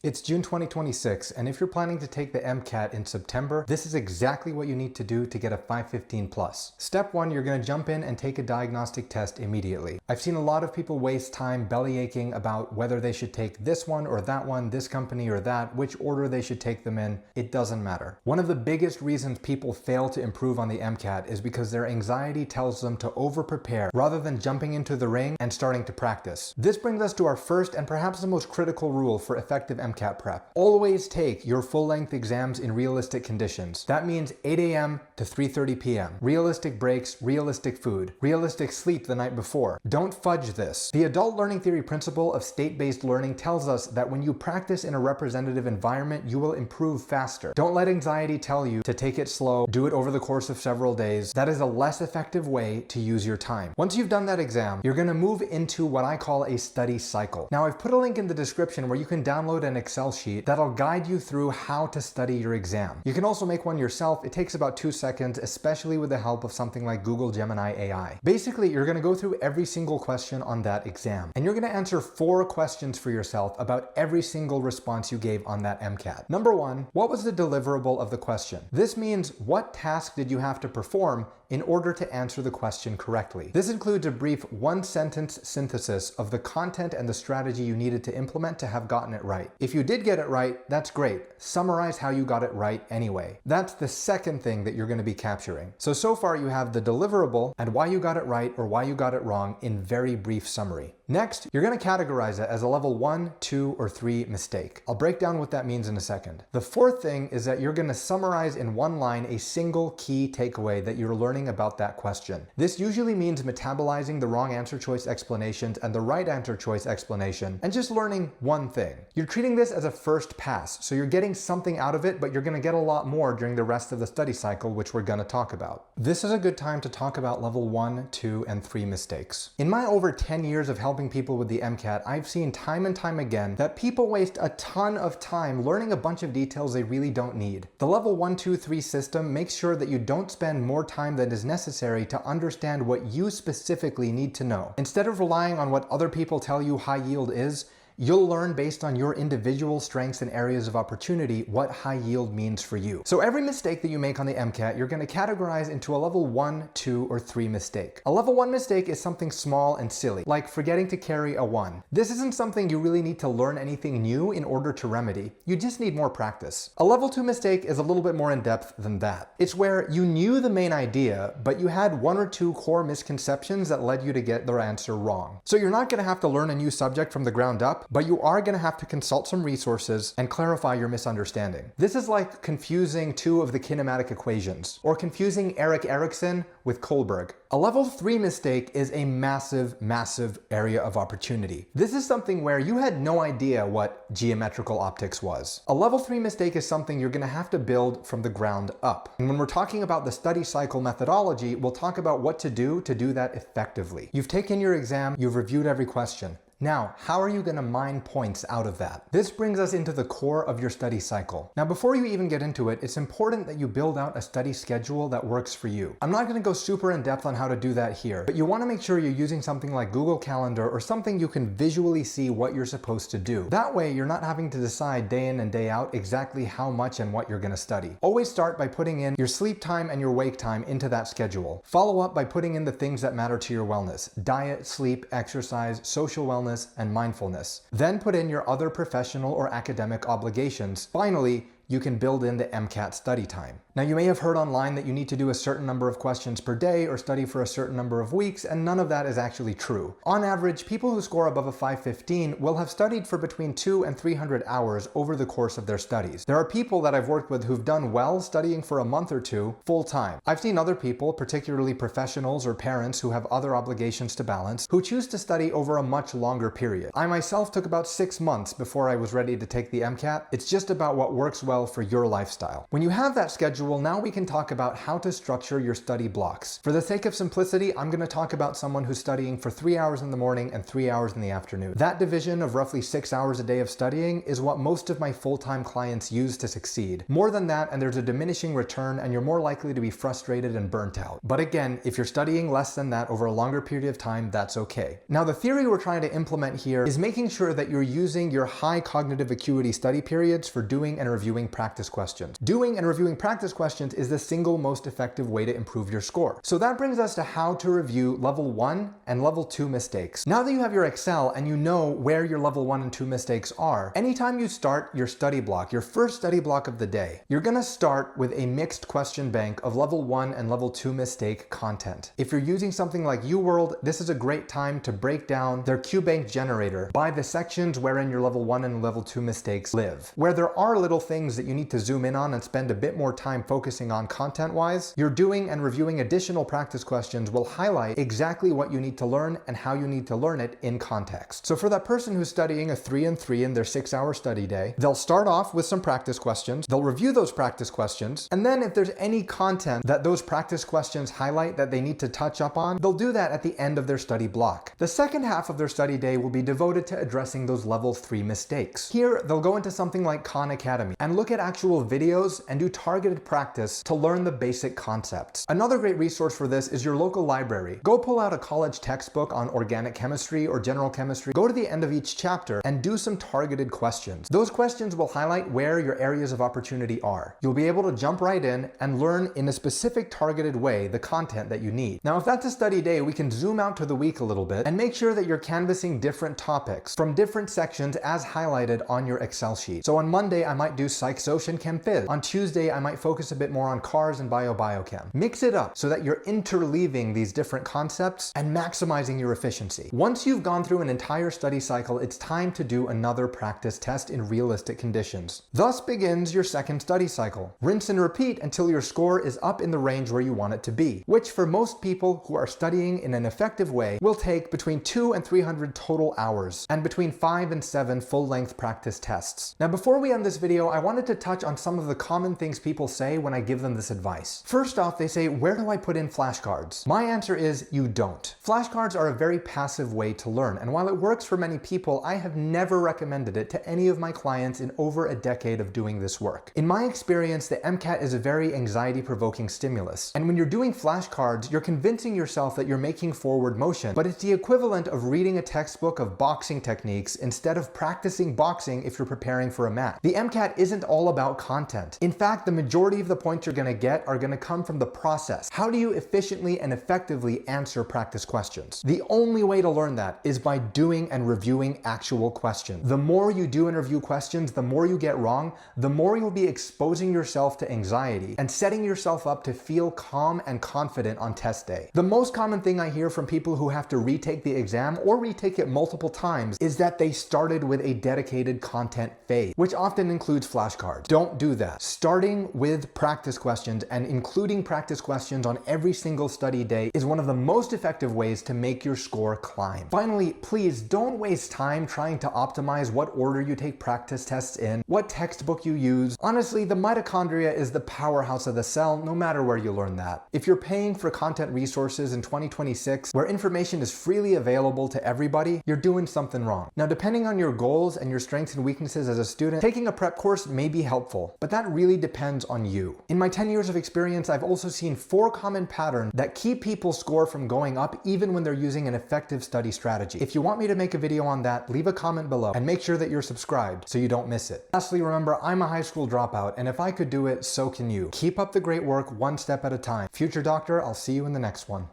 It's June 2026, and if you're planning to take the MCAT in September, this is exactly what you need to do to get a 515 plus. Step 1, you're going to jump in and take a diagnostic test immediately. I've seen a lot of people waste time belly aching about whether they should take this one or that one, this company or that, which order they should take them in. It doesn't matter. One of the biggest reasons people fail to improve on the MCAT is because their anxiety tells them to over-prepare rather than jumping into the ring and starting to practice. This brings us to our first and perhaps the most critical rule for effective MCAT prep. Always take your full-length exams in realistic conditions. That means 8 a.m. to 3:30 p.m. Realistic breaks, realistic food, realistic sleep the night before. Don't fudge this. The adult learning theory principle of state-based learning tells us that when you practice in a representative environment, you will improve faster. Don't let anxiety tell you to take it slow, do it over the course of several days. That is a less effective way to use your time. Once you've done that exam, you're going to move into what I call a study cycle. Now, I've put a link in the description where you can download an Excel sheet that'll guide you through how to study your exam. You can also make one yourself. It takes about 2 seconds, especially with the help of something like Google Gemini AI. Basically, you're going to go through every single question on that exam, and you're going to answer 4 questions for yourself about every single response you gave on that MCAT. Number 1, what was the deliverable of the question? This means what task did you have to perform in order to answer the question correctly. This includes a brief 1-sentence synthesis of the content and the strategy you needed to implement to have gotten it right. If you did get it right, that's great. Summarize how you got it right anyway. That's the second thing that you're going to be capturing. So far you have the deliverable and why you got it right or why you got it wrong in very brief summary. Next, you're going to categorize it as a level 1, 2, or 3 mistake. I'll break down what that means in a second. The fourth thing is that you're going to summarize in one line a single key takeaway that you're learning about that question. This usually means metabolizing the wrong answer choice explanations and the right answer choice explanation and just learning one thing. You're treating this as a first pass, so you're getting something out of it, but you're going to get a lot more during the rest of the study cycle, which we're going to talk about. This is a good time to talk about level 1, 2, and 3 mistakes. In my over 10 years of helping people with the MCAT, I've seen time and time again that people waste a ton of time learning a bunch of details they really don't need. The level 1, 2, 3 system makes sure that you don't spend more time than is necessary to understand what you specifically need to know. Instead of relying on what other people tell you high yield is, you'll learn based on your individual strengths and areas of opportunity what high yield means for you. So every mistake that you make on the MCAT, you're going to categorize into a level 1, 2, or 3 mistake. A level 1 mistake is something small and silly, like forgetting to carry a 1. This isn't something you really need to learn anything new in order to remedy. You just need more practice. A level 2 mistake is a little bit more in depth than that. It's where you knew the main idea, but you had 1 or 2 core misconceptions that led you to get their answer wrong. So you're not going to have to learn a new subject from the ground up, but you are going to have to consult some resources and clarify your misunderstanding. This is like confusing 2 of the kinematic equations, or confusing Erik Erikson with Kohlberg. A level 3 mistake is a massive, massive area of opportunity. This is something where you had no idea what geometrical optics was. A level 3 mistake is something you're going to have to build from the ground up. And when we're talking about the study cycle methodology, we'll talk about what to do that effectively. You've taken your exam, you've reviewed every question. Now, how are you going to mine points out of that? This brings us into the core of your study cycle. Now, before you even get into it, it's important that you build out a study schedule that works for you. I'm not going to go super in depth on how to do that here, but you want to make sure you're using something like Google Calendar or something you can visually see what you're supposed to do. That way, you're not having to decide day in and day out exactly how much and what you're going to study. Always start by putting in your sleep time and your wake time into that schedule. Follow up by putting in the things that matter to your wellness: diet, sleep, exercise, social wellness, and mindfulness. Then put in your other professional or academic obligations. Finally, you can build in the MCAT study time. Now, you may have heard online that you need to do a certain number of questions per day or study for a certain number of weeks, and none of that is actually true. On average, people who score above a 515 will have studied for between 200 and 300 hours over the course of their studies. There are people that I've worked with who've done well studying for a month or 2 full time. I've seen other people, particularly professionals or parents who have other obligations to balance, who choose to study over a much longer period. I myself took about 6 months before I was ready to take the MCAT. It's just about what works well well for your lifestyle. When you have that schedule, now we can talk about how to structure your study blocks. For the sake of simplicity, I'm going to talk about someone who's studying for 3 hours in the morning and 3 hours in the afternoon. That division of roughly 6 hours a day of studying is what most of my full-time clients use to succeed. More than that, and there's a diminishing return, and you're more likely to be frustrated and burnt out. But again, if you're studying less than that over a longer period of time, that's okay. Now, the theory we're trying to implement here is making sure that you're using your high cognitive acuity study periods for doing and reviewing practice questions. Doing and reviewing practice questions is the single most effective way to improve your score. So that brings us to how to review level 1 and level 2 mistakes. Now that you have your Excel and you know where your level 1 and 2 mistakes are, anytime you start your study block, your first study block of the day, you're going to start with a mixed question bank of level 1 and level 2 mistake content. If you're using something like UWorld, this is a great time to break down their QBank generator by the sections wherein your level 1 and level 2 mistakes live. Where there are little things that you need to zoom in on and spend a bit more time focusing on content-wise, you're doing and reviewing additional practice questions will highlight exactly what you need to learn and how you need to learn it in context. So for that person who's studying a 3 and 3 in their 6-hour study day, they'll start off with some practice questions, they'll review those practice questions, and then if there's any content that those practice questions highlight that they need to touch up on, they'll do that at the end of their study block. The second half of their study day will be devoted to addressing those level 3 mistakes. Here, they'll go into something like Khan Academy and look at actual videos and do targeted practice to learn the basic concepts. Another great resource for this is your local library. Go pull out a college textbook on organic chemistry or general chemistry, go to the end of each chapter and do some targeted questions. Those questions will highlight where your areas of opportunity are. You'll be able to jump right in and learn in a specific targeted way the content that you need. Now, if that's a study day, we can zoom out to the week a little bit and make sure that you're canvassing different topics from different sections as highlighted on your Excel sheet. So on Monday, I might do Psych, Soc, and Chem Phys. On Tuesday, I might focus a bit more on cars and biochem. Mix it up so that you're interleaving these different concepts and maximizing your efficiency. Once you've gone through an entire study cycle, it's time to do another practice test in realistic conditions. Thus begins your second study cycle. Rinse and repeat until your score is up in the range where you want it to be, which for most people who are studying in an effective way will take between 200 and 300 total hours and between 5 and 7 full-length practice tests. Now, before we end this video, I wanted to touch on some of the common things people say when I give them this advice. First off, they say, where do I put in flashcards? My answer is you don't. Flashcards are a very passive way to learn, and while it works for many people, I have never recommended it to any of my clients in over a decade of doing this work. In my experience, the MCAT is a very anxiety-provoking stimulus, and when you're doing flashcards, you're convincing yourself that you're making forward motion, but it's the equivalent of reading a textbook of boxing techniques instead of practicing boxing if you're preparing for a match. The MCAT isn't all about content. In fact, the majority of the points you're going to get are going to come from the process. How do you efficiently and effectively answer practice questions? The only way to learn that is by doing and reviewing actual questions. The more you do and review questions, the more you get wrong, the more you'll be exposing yourself to anxiety and setting yourself up to feel calm and confident on test day. The most common thing I hear from people who have to retake the exam or retake it multiple times is that they started with a dedicated content phase, which often includes flashcards. Don't do that. Starting with practice questions and including practice questions on every single study day is one of the most effective ways to make your score climb. Finally, please don't waste time trying to optimize what order you take practice tests in, what textbook you use. Honestly, the mitochondria is the powerhouse of the cell, no matter where you learn that. If you're paying for content resources in 2026, where information is freely available to everybody, you're doing something wrong. Now, depending on your goals and your strengths and weaknesses as a student, taking a prep course may be helpful, but that really depends on you. In my 10 years of experience, I've also seen 4 common patterns that keep people's score from going up even when they're using an effective study strategy. If you want me to make a video on that, leave a comment below and make sure that you're subscribed so you don't miss it. Lastly, remember, I'm a high school dropout, and if I could do it, so can you. Keep up the great work one step at a time. Future doctor, I'll see you in the next one.